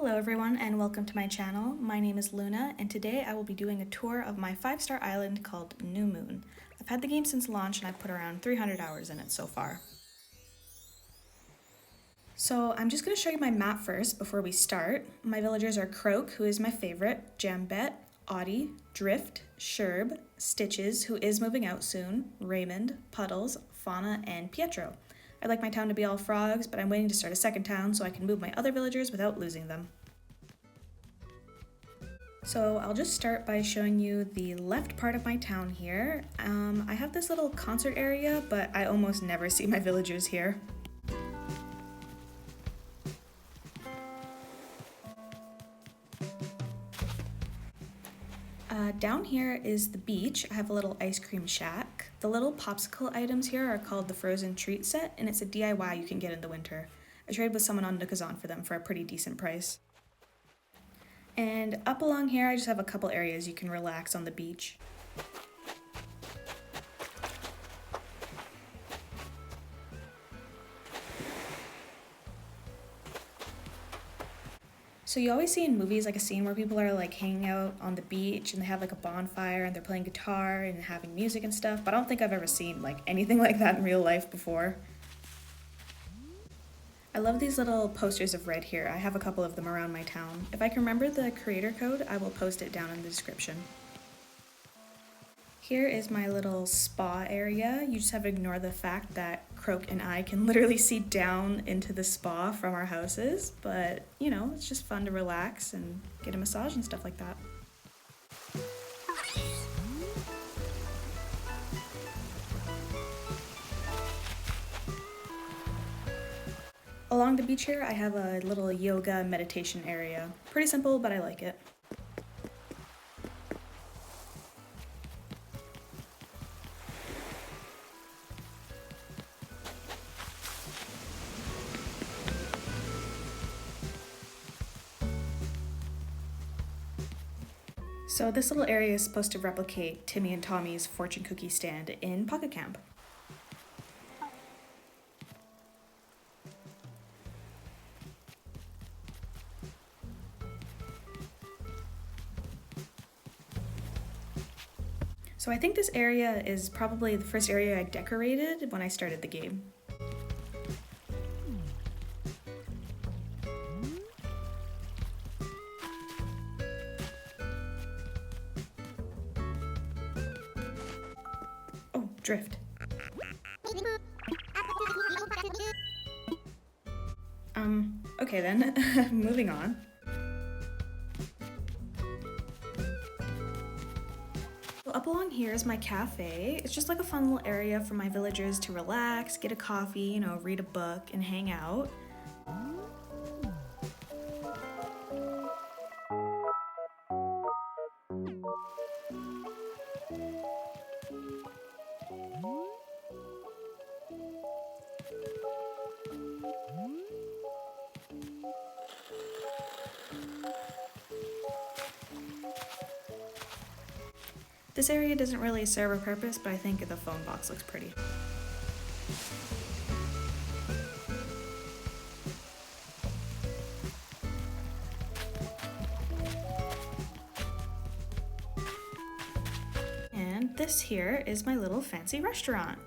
Hello everyone and welcome to my channel. My name is Luna and today I will be doing a tour of my 5-star island called New Moon. I've had the game since launch and I've put around 300 hours in it so far. So I'm just going to show you my map first before we start. My villagers are Croak, who is my favorite, Jambet, Audie, Drift, Sherb, Stitches, who is moving out soon, Raymond, Puddles, Fauna, and Pietro. I'd like my town to be all frogs, but I'm waiting to start a second town so I can move my other villagers without losing them. So I'll just start by showing you the left part of my town here. I have this little concert area, but I almost never see my villagers here. Down here is the beach. I have a little ice cream shack. The little popsicle items here are called the Frozen Treat Set, and it's a DIY you can get in the winter. I traded with someone on Nookazon for them for a pretty decent price. And up along here, I just have a couple areas you can relax on the beach. So you always see in movies like a scene where people are like hanging out on the beach and they have like a bonfire and they're playing guitar and having music and stuff, but I don't think I've ever seen like anything like that in real life before. I love these little posters of red here. I have a couple of them around my town. If I can remember the creator code, I will post it down in the description. Here is my little spa area. You just have to ignore the fact that Croak and I can literally see down into the spa from our houses, but you know, it's just fun to relax and get a massage and stuff like that. Along the beach here, I have a little yoga meditation area. Pretty simple, but I like it. So this little area is supposed to replicate Timmy and Tommy's fortune cookie stand in Pocket Camp. So I think this area is probably the first area I decorated when I started the game. Oh, Drift. Okay then, moving on. Up along here is my cafe. It's just like a fun little area for my villagers to relax, get a coffee, you know, read a book, and hang out. This area doesn't really serve a purpose, but I think the phone box looks pretty. And this here is my little fancy restaurant.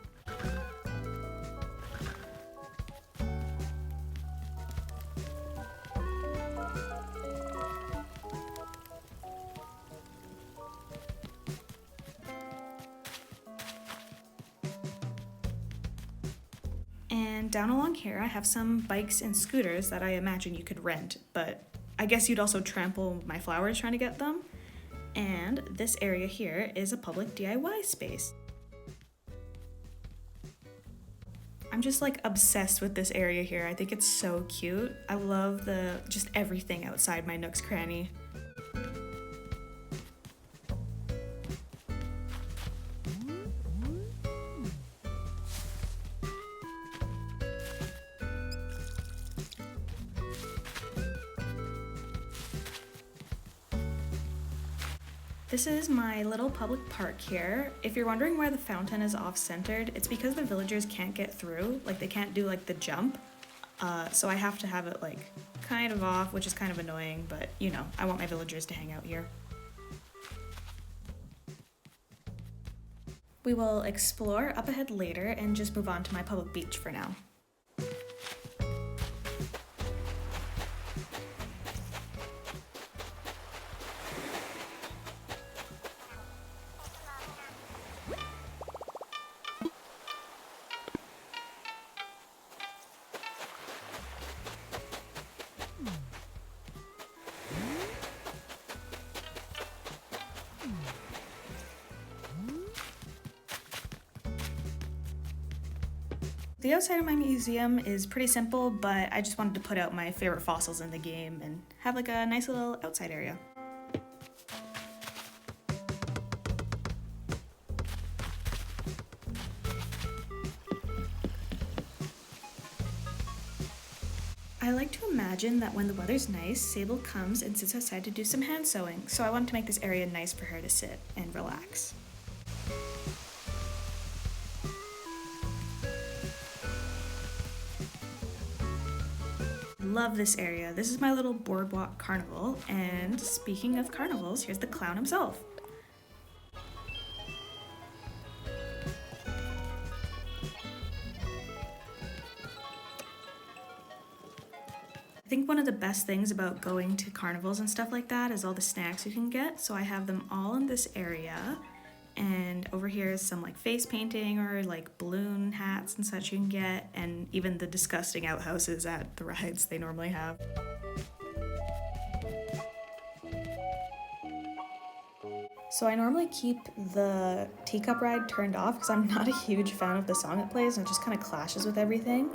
And down along here I have some bikes and scooters that I imagine you could rent, but I guess you'd also trample my flowers trying to get them. And this area here is a public DIY space. I'm just like obsessed with this area here. I think it's so cute. I love just everything outside my nook's cranny. This is my little public park here. If you're wondering why the fountain is off-centered, it's because the villagers can't get through, like they can't do like the jump. So I have to have it like kind of off, which is kind of annoying, but you know, I want my villagers to hang out here. We will explore up ahead later and just move on to my public beach for now. The outside of my museum is pretty simple, but I just wanted to put out my favorite fossils in the game and have like a nice little outside area. I like to imagine that when the weather's nice, Sable comes and sits outside to do some hand sewing, so I wanted to make this area nice for her to sit and relax. Love this area. This is my little Boardwalk Carnival, and speaking of carnivals, here's the clown himself. I think one of the best things about going to carnivals and stuff like that is all the snacks you can get, so I have them all in this area. And over here is some like face painting or like balloon hats and such you can get, and even the disgusting outhouses at the rides they normally have. So I normally keep the teacup ride turned off because I'm not a huge fan of the song it plays and it just kind of clashes with everything.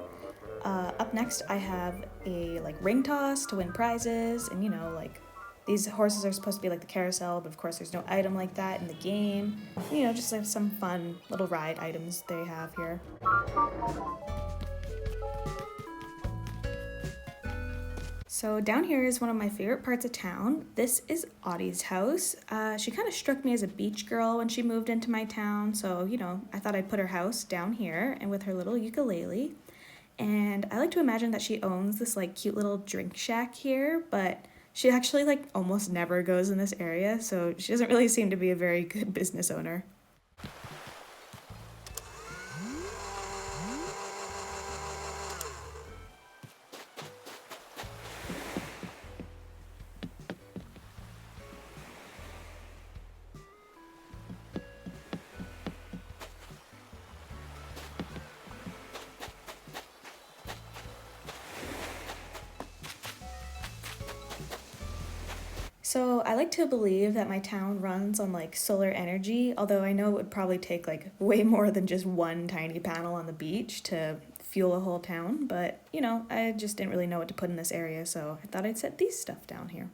Up next I have a like ring toss to win prizes, and you know, like these horses are supposed to be like the carousel, but of course there's no item like that in the game. You know, just like some fun little ride items they have here. So down here is one of my favorite parts of town. This is Audis House. She kind of struck me as a beach girl when she moved into my town, so you know, I thought I'd put her house down here and with her little ukulele. And I like to imagine that she owns this like cute little drink shack here, but she actually like almost never goes in this area, so she doesn't really seem to be a very good business owner. So I like to believe that my town runs on like solar energy, although I know it would probably take like way more than just one tiny panel on the beach to fuel a whole town, but you know, I just didn't really know what to put in this area, so I thought I'd set these stuff down here.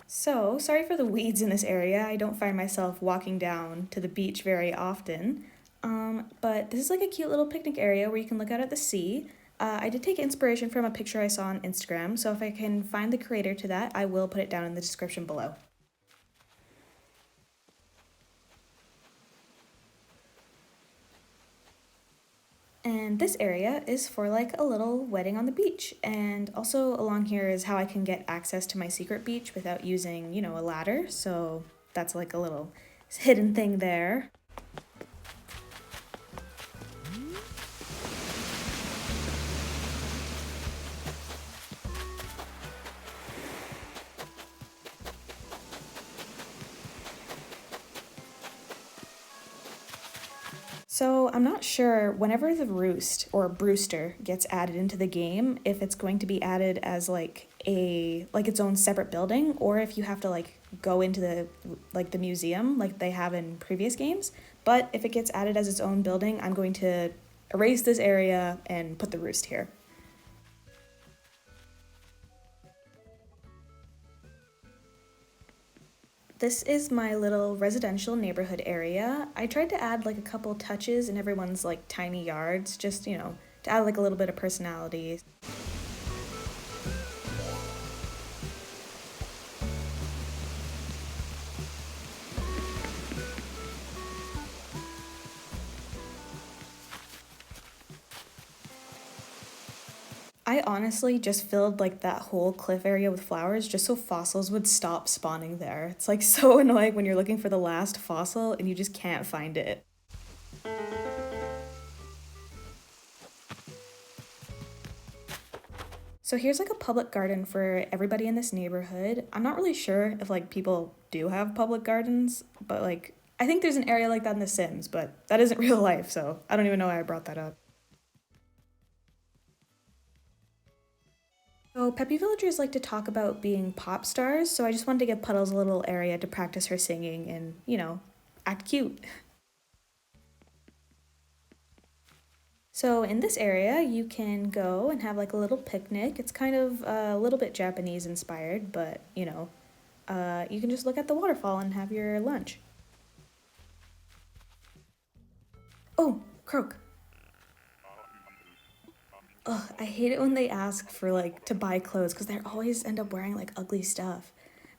So, sorry for the weeds in this area. I don't find myself walking down to the beach very often, but this is like a cute little picnic area where you can look out at the sea. I did take inspiration from a picture I saw on Instagram, so if I can find the creator to that, I will put it down in the description below. And this area is for like a little wedding on the beach. And also along here is how I can get access to my secret beach without using, you know, a ladder. So that's like a little hidden thing there. So I'm not sure whenever the roost or brewster gets added into the game, if it's going to be added as like its own separate building, or if you have to like go into the museum like they have in previous games. But if it gets added as its own building, I'm going to erase this area and put the roost here. This is my little residential neighborhood area. I tried to add like a couple touches in everyone's like tiny yards, just, you know, to add like a little bit of personality. I honestly just filled like that whole cliff area with flowers just so fossils would stop spawning there. It's like so annoying when you're looking for the last fossil and you just can't find it. So here's like a public garden for everybody in this neighborhood. I'm not really sure if like people do have public gardens, but like I think there's an area like that in The Sims, but that isn't real life, so I don't even know why I brought that up. So Peppy villagers like to talk about being pop stars, so I just wanted to give Puddles a little area to practice her singing and, act cute. So in this area, you can go and have like a little picnic. It's kind of a little bit Japanese inspired, but you can just look at the waterfall and have your lunch. Oh, Croak. Ugh, I hate it when they ask for like to buy clothes because they always end up wearing like ugly stuff.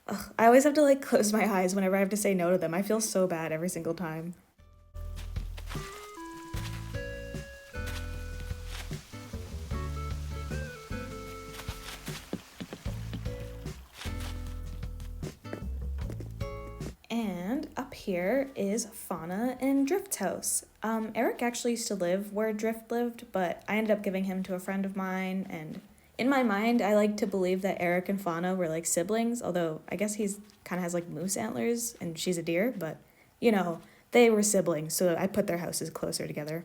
Ugh, I always have to like close my eyes whenever I have to say no to them. I feel so bad every single time. And up here is Fauna and Drift's house. Eric actually used to live where Drift lived, but I ended up giving him to a friend of mine. And in my mind, I like to believe that Eric and Fauna were like siblings, although I guess he's kind of has like moose antlers and she's a deer, but they were siblings, so I put their houses closer together.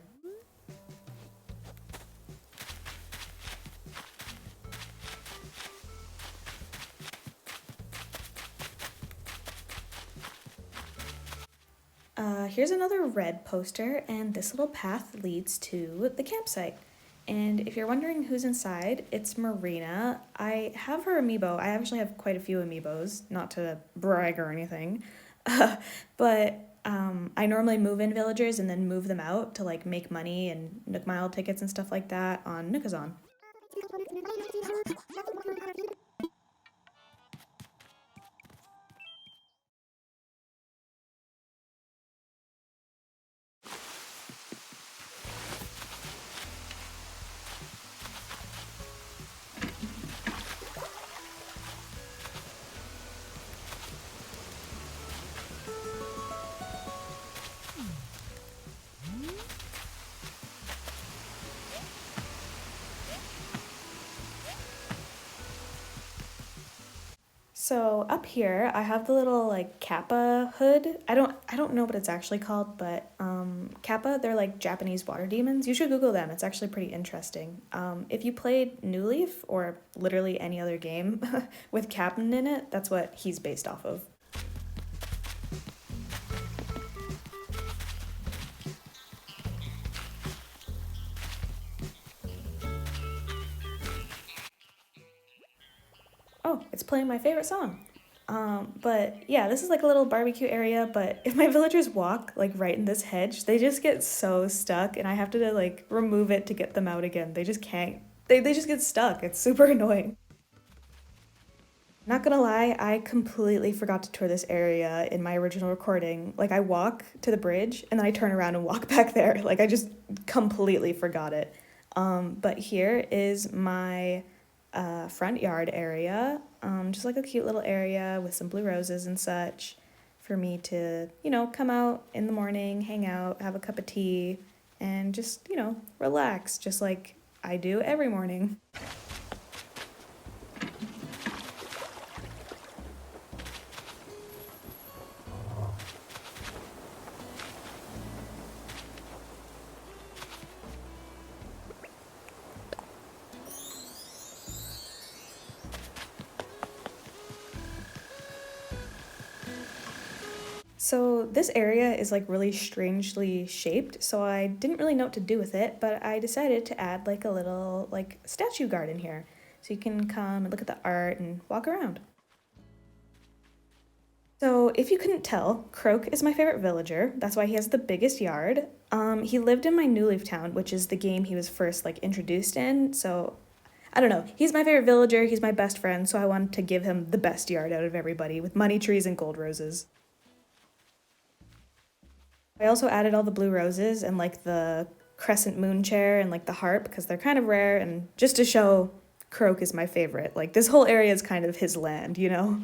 Here's another red poster, and this little path leads to the campsite. And if you're wondering who's inside, it's Marina. I have her amiibo. I actually have quite a few amiibos, not to brag or anything. But I normally move in villagers and then move them out to like make money and Nook Mile tickets and stuff like that on Nookazon. So up here, I have the little like Kappa hood. I don't know what it's actually called, but Kappa, they're like Japanese water demons. You should Google them. It's actually pretty interesting. If you played New Leaf or literally any other game with Captain in it, that's what he's based off of. Oh, it's playing my favorite song. But yeah, this is like a little barbecue area, but if my villagers walk like right in this hedge, they just get so stuck and I have to like remove it to get them out again. They just can't. They just get stuck. It's super annoying. Not gonna lie, I completely forgot to tour this area in my original recording. Like I walk to the bridge and then I turn around and walk back there. Like I just completely forgot it. But here is my front yard area. Just like a cute little area with some blue roses and such for me to, come out in the morning, hang out, have a cup of tea, and just, relax, just like I do every morning. So this area is like really strangely shaped, so I didn't really know what to do with it, but I decided to add like a little like statue garden here. So you can come and look at the art and walk around. So if you couldn't tell, Croak is my favorite villager. That's why he has the biggest yard. He lived in my New Leaf town, which is the game he was first like introduced in. So I don't know. He's my favorite villager. He's my best friend, so I wanted to give him the best yard out of everybody with money trees and gold roses. I also added all the blue roses and like the crescent moon chair and like the harp because they're kind of rare and just to show, Croak is my favorite. Like, this whole area is kind of his land, you know?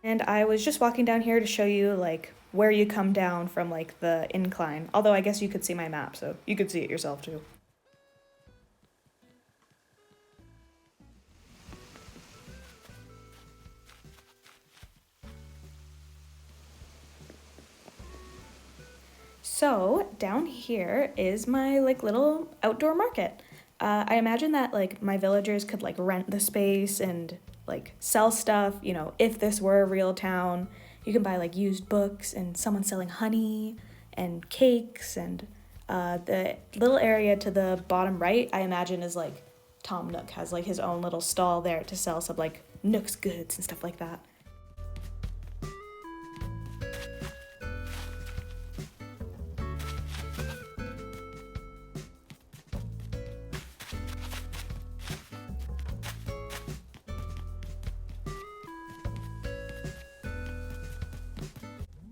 And I was just walking down here to show you, like, where you come down from, like, the incline. Although I guess you could see my map, so you could see it yourself, too. So down here is my like little outdoor market. I imagine that like my villagers could like rent the space and like sell stuff, you know, if this were a real town. You can buy like used books and someone selling honey and cakes and the little area to the bottom right, I imagine is like Tom Nook has like his own little stall there to sell some like Nook's goods and stuff like that.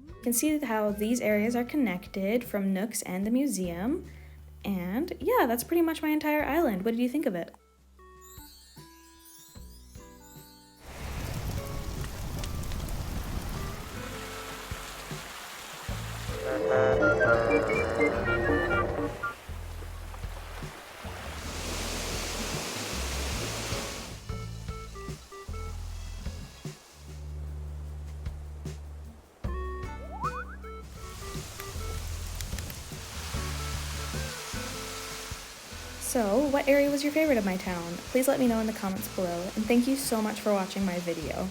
You can see how these areas are connected from Nook's and the museum. And yeah, that's pretty much my entire island. What did you think of it? So, what area was your favorite of my town? Please let me know in the comments below, and thank you so much for watching my video.